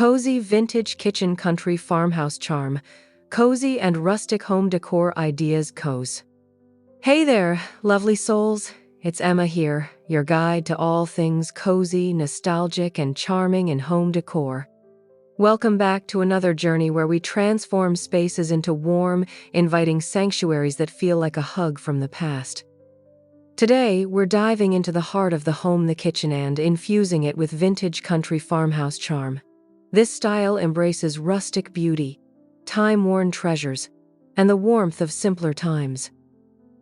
Cozy vintage kitchen country farmhouse charm. Cozy and rustic home decor ideas coz. Hey there, lovely souls. It's Emma here, your guide to all things cozy, nostalgic, and charming in home decor. Welcome back to another journey where we transform spaces into warm, inviting sanctuaries that feel like a hug from the past. Today, we're diving into the heart of the home, the kitchen, and infusing it with vintage country farmhouse charm. This style embraces rustic beauty, time-worn treasures, and the warmth of simpler times.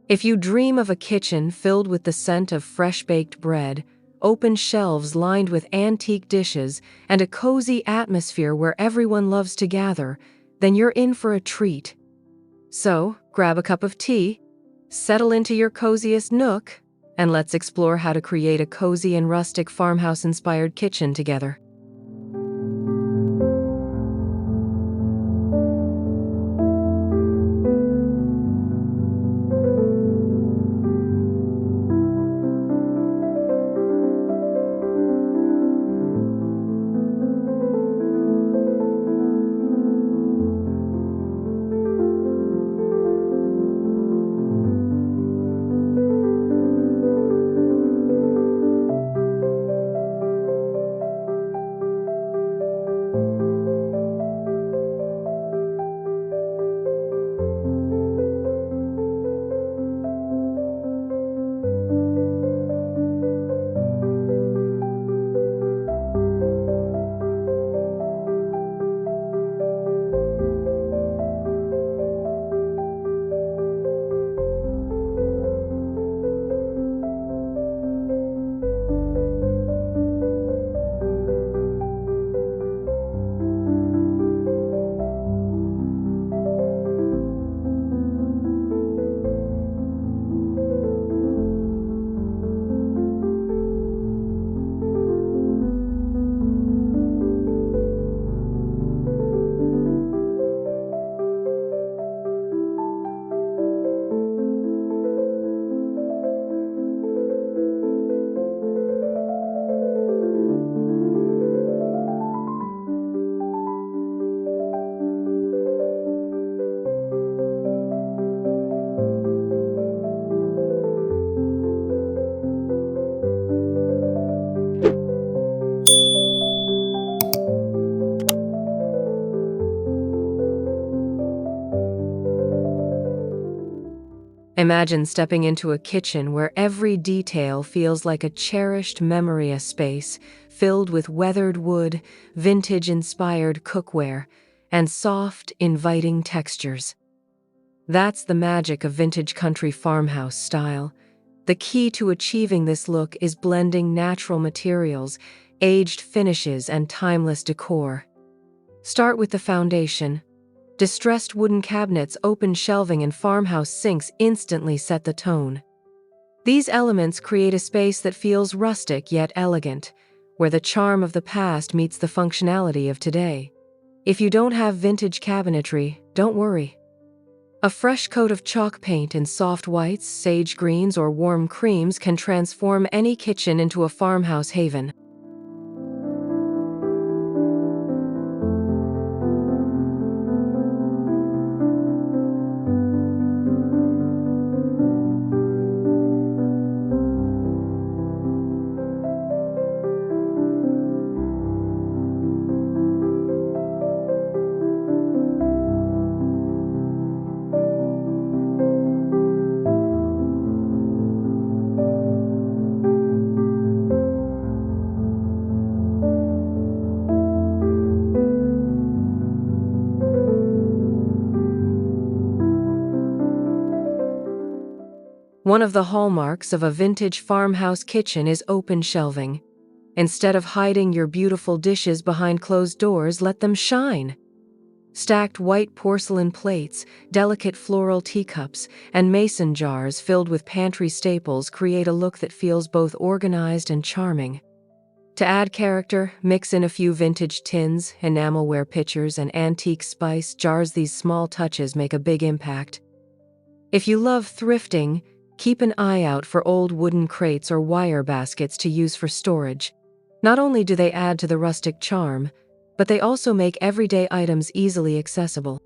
If you dream of a kitchen filled with the scent of fresh-baked bread, open shelves lined with antique dishes, and a cozy atmosphere where everyone loves to gather, then you're in for a treat. So, grab a cup of tea, settle into your coziest nook, and let's explore how to create a cozy and rustic farmhouse-inspired kitchen together. Imagine stepping into a kitchen where every detail feels like a cherished memory, a space filled with weathered wood, vintage-inspired cookware, and soft, inviting textures. That's the magic of vintage country farmhouse style. The key to achieving this look is blending natural materials, aged finishes, and timeless decor. Start with the foundation. Distressed wooden cabinets, open shelving, and farmhouse sinks instantly set the tone. These elements create a space that feels rustic yet elegant, where the charm of the past meets the functionality of today. If you don't have vintage cabinetry, don't worry. A fresh coat of chalk paint in soft whites, sage greens, or warm creams can transform any kitchen into a farmhouse haven. One of the hallmarks of a vintage farmhouse kitchen is open shelving. Instead of hiding your beautiful dishes behind closed doors, let them shine. Stacked white porcelain plates, delicate floral teacups, and mason jars filled with pantry staples create a look that feels both organized and charming. To add character, mix in a few vintage tins, enamelware pitchers, and antique spice jars. These small touches make a big impact. If you love thrifting, keep an eye out for old wooden crates or wire baskets to use for storage. Not only do they add to the rustic charm, but they also make everyday items easily accessible.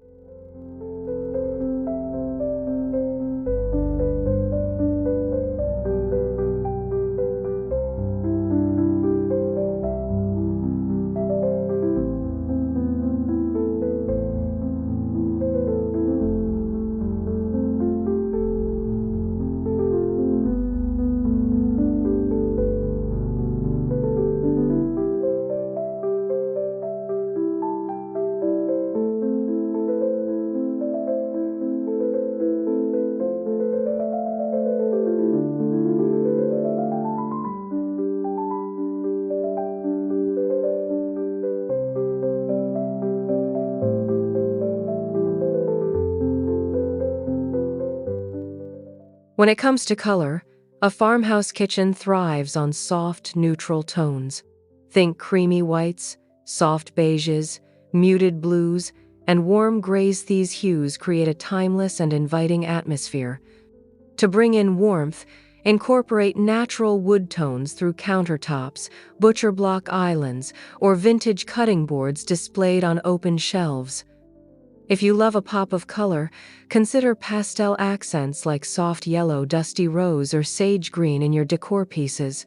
When it comes to color, a farmhouse kitchen thrives on soft, neutral tones. Think creamy whites, soft beiges, muted blues, and warm grays. These hues create a timeless and inviting atmosphere. To bring in warmth, incorporate natural wood tones through countertops, butcher block islands, or vintage cutting boards displayed on open shelves. If you love a pop of color, consider pastel accents like soft yellow, dusty rose, or sage green in your decor pieces.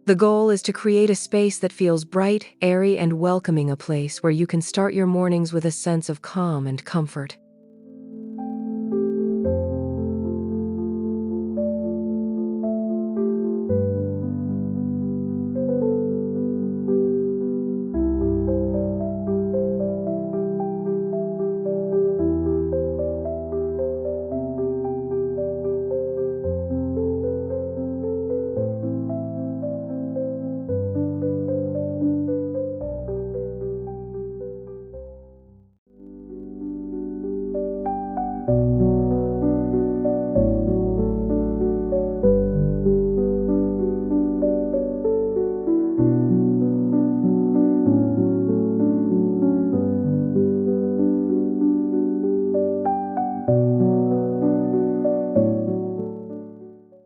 The goal is to create a space that feels bright, airy, and welcoming, a place where you can start your mornings with a sense of calm and comfort.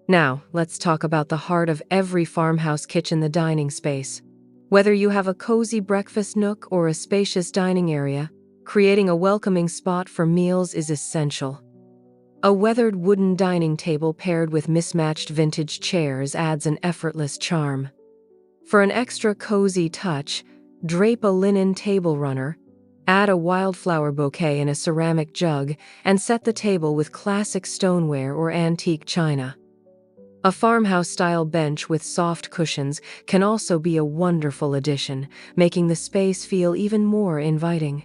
Now, let's talk about the heart of every farmhouse kitchen, the dining space. Whether you have a cozy breakfast nook or a spacious dining area, creating a welcoming spot for meals is essential. A weathered wooden dining table paired with mismatched vintage chairs adds an effortless charm. For an extra cozy touch, drape a linen table runner, add a wildflower bouquet in a ceramic jug, and set the table with classic stoneware or antique china. A farmhouse-style bench with soft cushions can also be a wonderful addition, making the space feel even more inviting.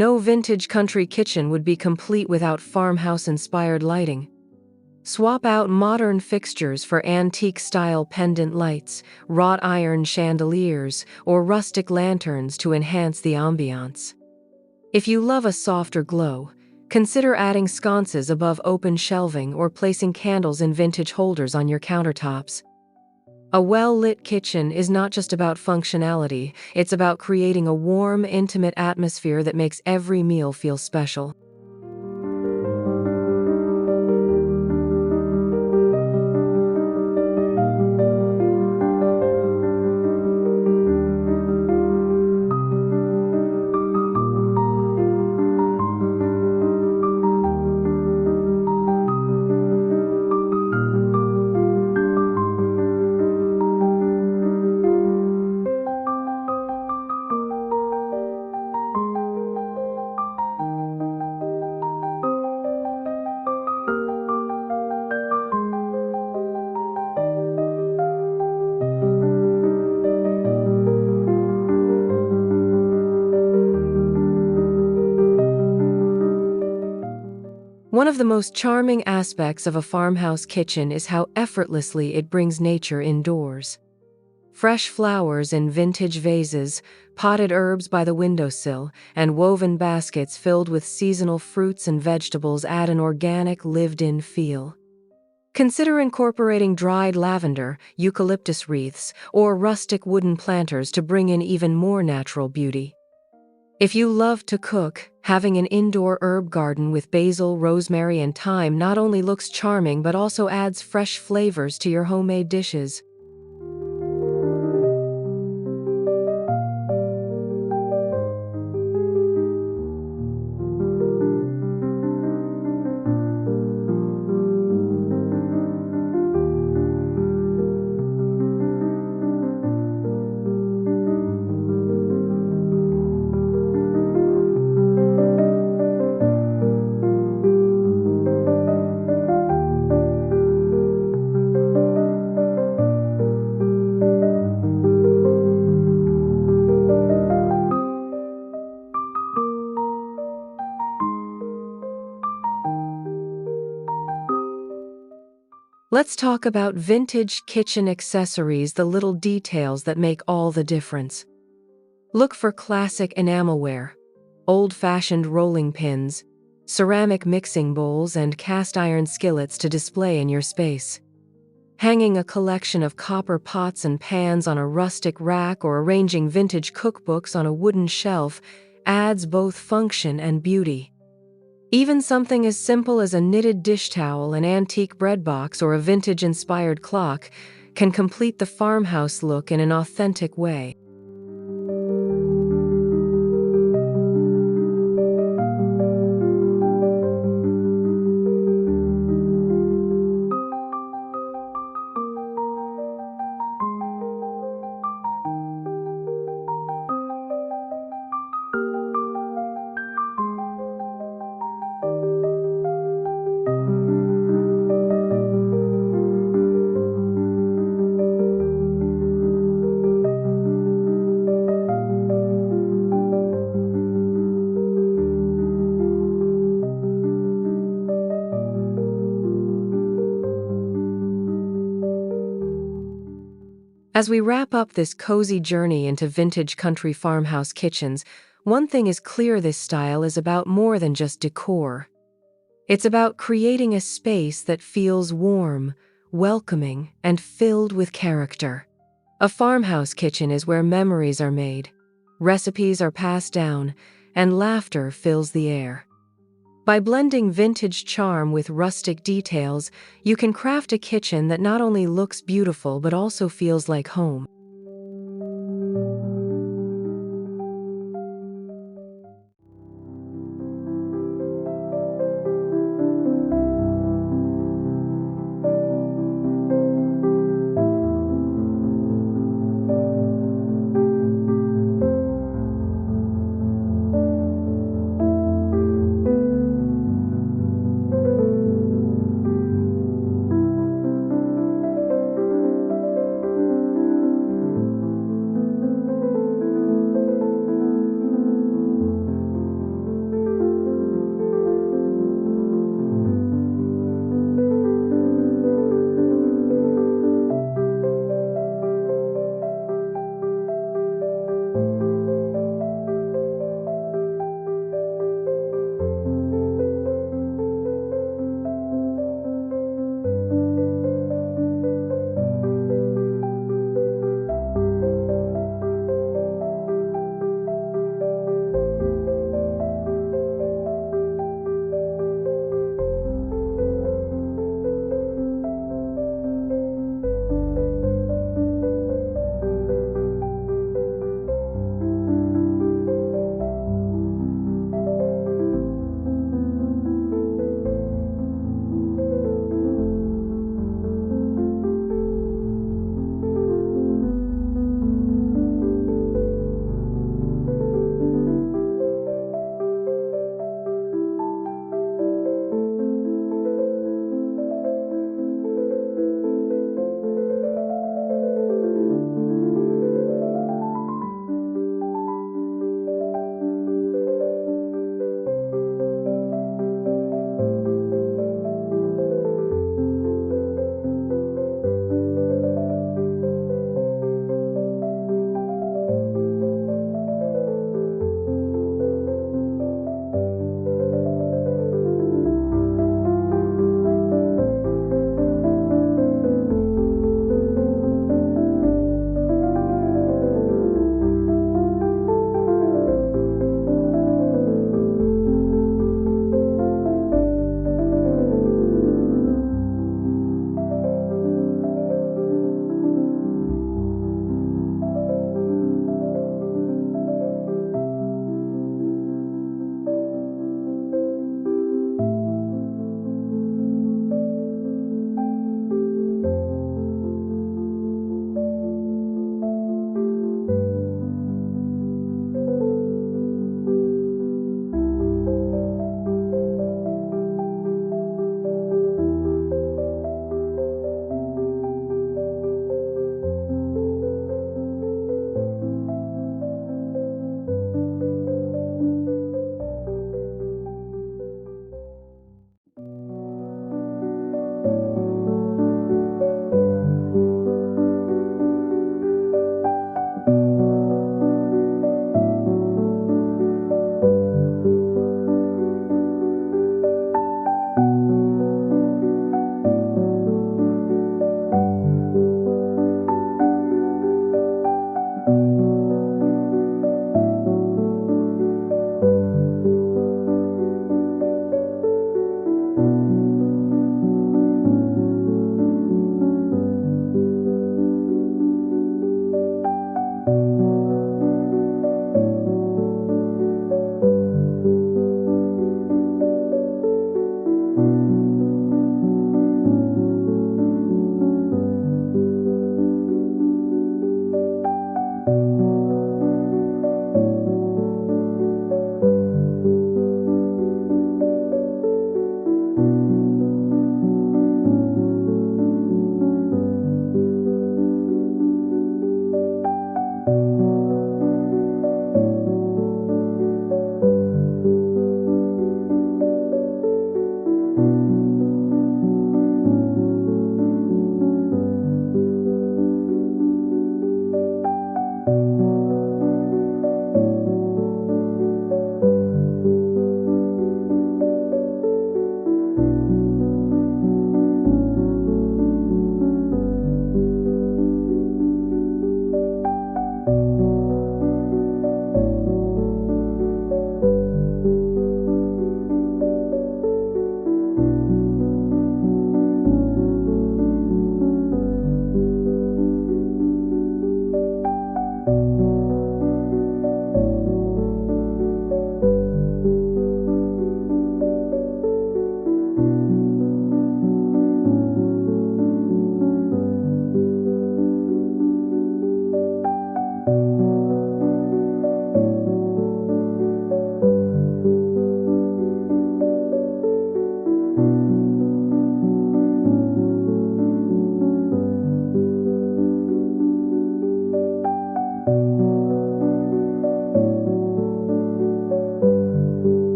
No vintage country kitchen would be complete without farmhouse-inspired lighting. Swap out modern fixtures for antique-style pendant lights, wrought iron chandeliers, or rustic lanterns to enhance the ambiance. If you love a softer glow, consider adding sconces above open shelving or placing candles in vintage holders on your countertops. A well-lit kitchen is not just about functionality, it's about creating a warm, intimate atmosphere that makes every meal feel special. One of the most charming aspects of a farmhouse kitchen is how effortlessly it brings nature indoors. Fresh flowers in vintage vases, potted herbs by the windowsill, and woven baskets filled with seasonal fruits and vegetables add an organic, lived-in feel. Consider incorporating dried lavender, eucalyptus wreaths, or rustic wooden planters to bring in even more natural beauty. If you love to cook, having an indoor herb garden with basil, rosemary, and thyme not only looks charming but also adds fresh flavors to your homemade dishes. Let's talk about vintage kitchen accessories, the little details that make all the difference. Look for classic enamelware, old-fashioned rolling pins, ceramic mixing bowls, and cast-iron skillets to display in your space. Hanging a collection of copper pots and pans on a rustic rack or arranging vintage cookbooks on a wooden shelf adds both function and beauty. Even something as simple as a knitted dish towel, an antique bread box, or a vintage-inspired clock can complete the farmhouse look in an authentic way. As we wrap up this cozy journey into vintage country farmhouse kitchens, one thing is clear: this style is about more than just decor. It's about creating a space that feels warm, welcoming, and filled with character. A farmhouse kitchen is where memories are made, recipes are passed down, and laughter fills the air. By blending vintage charm with rustic details, you can craft a kitchen that not only looks beautiful but also feels like home.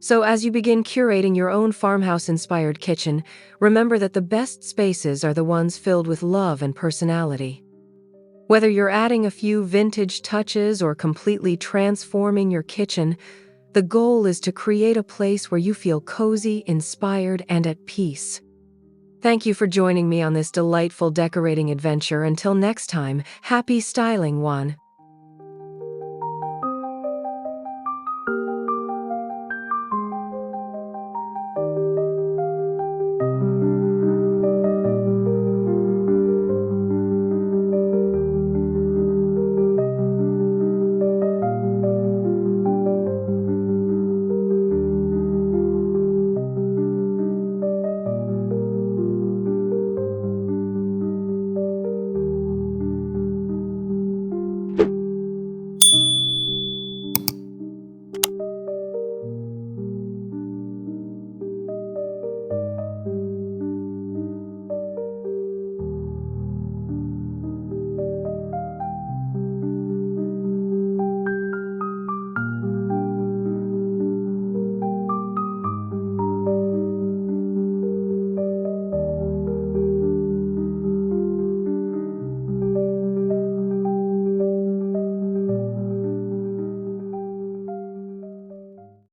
So, as you begin curating your own farmhouse inspired kitchen, remember that the best spaces are the ones filled with love and personality. Whether you're adding a few vintage touches or completely transforming your kitchen, the goal is to create a place where you feel cozy, inspired, and at peace. Thank you for joining me on this delightful decorating adventure. Until next time, happy styling, Juan.